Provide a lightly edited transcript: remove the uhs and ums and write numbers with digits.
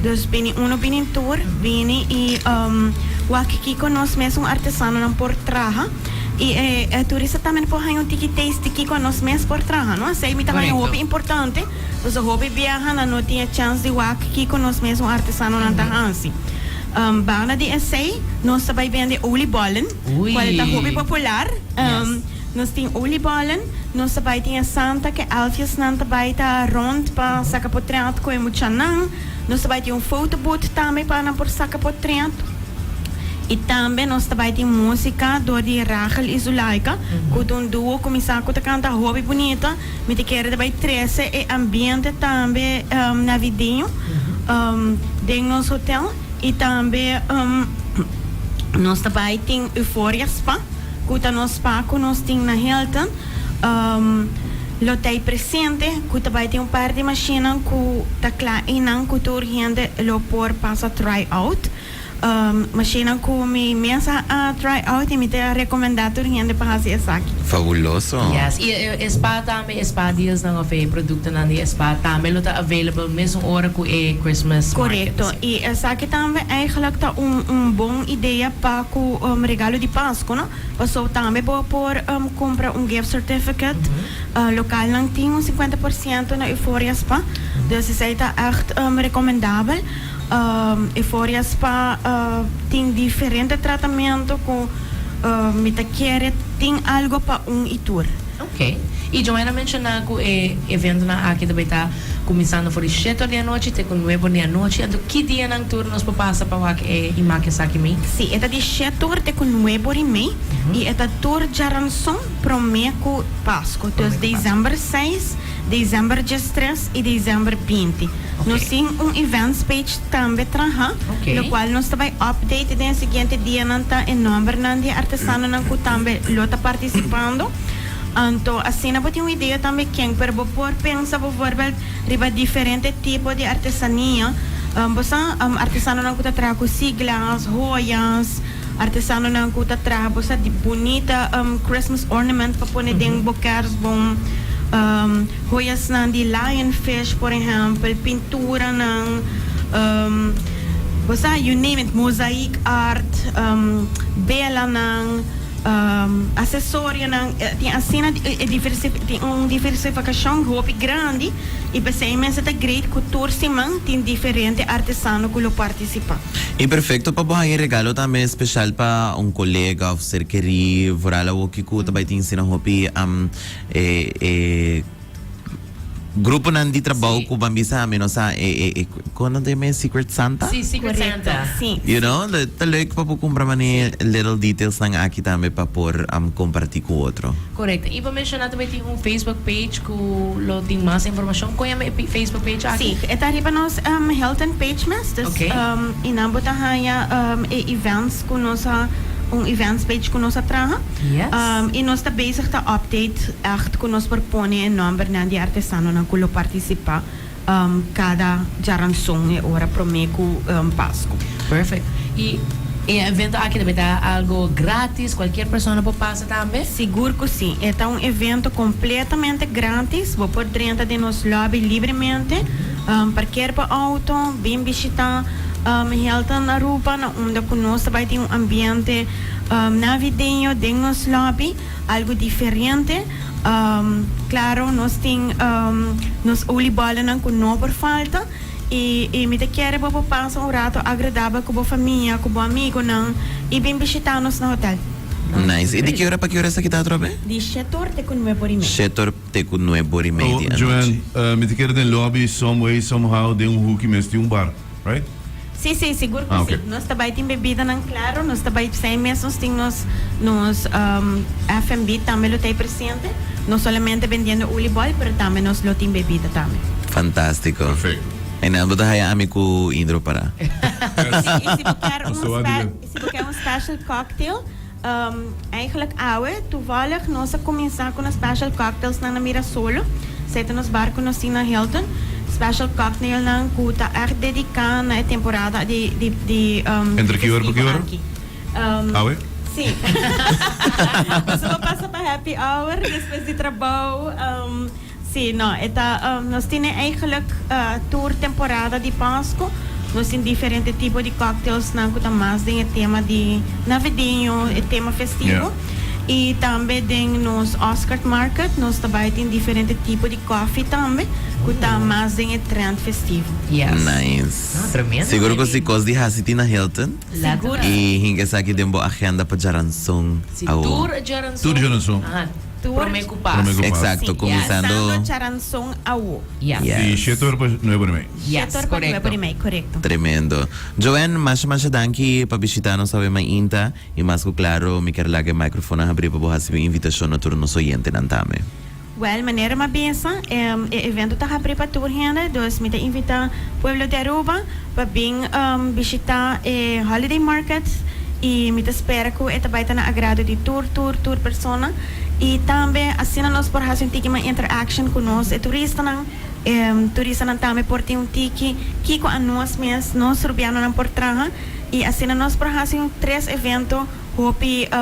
Dus binnen tour, binnen e aqui conosco mesmo artesano não por traha. E turista também por ganhar taste aqui conosco mesmo por traha, não? Sei me também hobby importante. Os hobby viaja não tinha chance de aqui conosco mesmo artesano não tá hansi. Bana de essay, nós também vende oliebollen, qual é o hobby popular. Nós temos oliebollen, nós também temos Santa que alfias não também tá rond para sacar potreato com emuchanang. Nós também temos fotoboot também para por sacar potreato. E também nós também temos música do de Rachel e Zulaika, com um duo começar a cantar hobby bonita, me te quero também 13 e ambiente também navidinho, dentro do nosso hotel. E também nós também temos Euphoria Spa, que nós spa que nós temos na Hilton. Lotei presente, que também tem par de máquinas que está claro e não que tu rende lo por passa try out. Machine que me mensa a try out e me te recomendado tu rende para fazer isso aqui. Fabuloso. Yes, e spa também spa deals não of produto não de spa também lo tá available mesmo hora que é Christmas. Correto. Market. E essa aqui também eigenlijk tá bom ideia para o regalo de Páscoa, não? Passou também por comprar gift certificate. Local não tem 50% na Euphoria Spa. Dus is het echt recomendável. Euphoria Spa tem diferente tratamento com me te quer tem algo para tour. Ok. E Joanna mencionou que o evento aqui também está começando por 7 da noite, até com 9 da noite. Então, que dia na tour nós passa para o imagens aqui mesmo? Sim, é de 7 até com 9 e meia. E é tour de ransom para o mês de Páscoa. Então, dezembro 6, dezembro 13 e dezembro 20. Nós temos events page também traha, no qual nós também update no seguinte dia em nome de artesano que também está participando. Então, assim, eu tenho uma ideia também quem para por pensar, bijvoorbeeld, riba diferente tipo de artesania. Artesano não que traga siglas, joias, artesano não que traga de bonita Christmas ornament para pôr dentro bocares bom. Joias de lionfish, por exemplo, pintura não, you name it, mosaic art, bela não, acessório não, tem assim uma diversificação roupa grande e você imensa da great cultura simão tem diferente artesano que lo participa. E perfeito para buhay regalo também especial para colega ou ser querido, vorala o que kuta vai ter sina hopi grupo nandi trabaho ko bambisa amin sa kono de may Secret Santa? Sim, Secret Santa. Sim. You know, talaga pa po kumpra man little details ng aki tame pa por compartir com outro. Correto. E para mencionar também tem Facebook page que lo tem mais informação. Qual é a Facebook page aqui? Sim, esta riba nos Hilton page mas, dus inambota haya events ko nosa events page ko nosa traha. Yes. E nós está bezig te update echt ko nos propone en number na di artesano na kulo participa cada jaranson e ora promeco Páscoa. Perfect. E evento aqui também tá algo grátis, qualquer pessoa pode passar também? Seguro que sim. É evento completamente grátis. Vou por dentro de nos lobby livremente. Parquear para auto, bem visitar Hilton na Aruba, onde conosco vai ter ambiente navideño dentro nos lobby, algo diferente. Claro, nós temos nos oliebollen que não por falta. E me te quero para passar rato agradável com a família, com o amigo, não, e bem visitar-nos no hotel. Nice. E de que hora para que hora sa kita trobe? De 7 até com 9 e meia. 7 até com 9 e meia. Joanne, me te quero den lobby some way, somehow, de hook mesmo de bar, right? Sim, seguro que okay. sim. Nós também temos bebida, não claro. Nós também sem mesmo temos nos F&B também lo tem presente. Não somente vendendo oliebollen, mas também nós lo temos bebida também. Fantástico. Perfeito. En nabot haya ami ko Indro para. E se você um special cocktail, eigenlijk oude, toevallig nós começar com special cocktails na Mirasolo. Zitten nos barco nos na Hilton. Special cocktail na kuta echt dedicado na temporada de Entre que hora por que hora? Oude? Sim. Você vai passar para happy hour depois de trabalho. Sim, não, nós temos eigenlijk tour temporada de Páscoa nós tem diferente tipo de cocktails na kuta mais tem o tema de navideño, o tema festivo. Yeah. E também tem nos Oscar Market, nós também tem diferente tipo de coffee também, kuta mais tem o trend festivo. Yes. Nice. Ah, tremendo. Siguro ko si Cos di Hasiti na Hilton. Seguro. E hinga sa akin din bo agenda pa Jaransong. Si Awo. Tour Jaranson. Tour Jaranson. Ah, Tour- Promeco Pass. Promeco- Exacto, comisando. Charansong Awo. Yes. Yeah. Y 7 horas 9 de Yes, correcto. Correcto. Tremendo. Joanne, mas danki pabisita no sabe may inta e mas ko klaro mi kerlage microphone abri pa buhas mi invitasyon na turno so yente nantame. Well, maneira mabisa, evento tá abrir para tour ainda, dus me invita Pueblo de Aruba para vir visitar holiday market e me espera que eta baita na agrado de tour persona e também assina nós por fazer um tiki uma interaction com nós, turista não também por ter um tiki kiko a nós mesmos, nós rubiano não por traha e assina nós por fazer 3 eventos hopi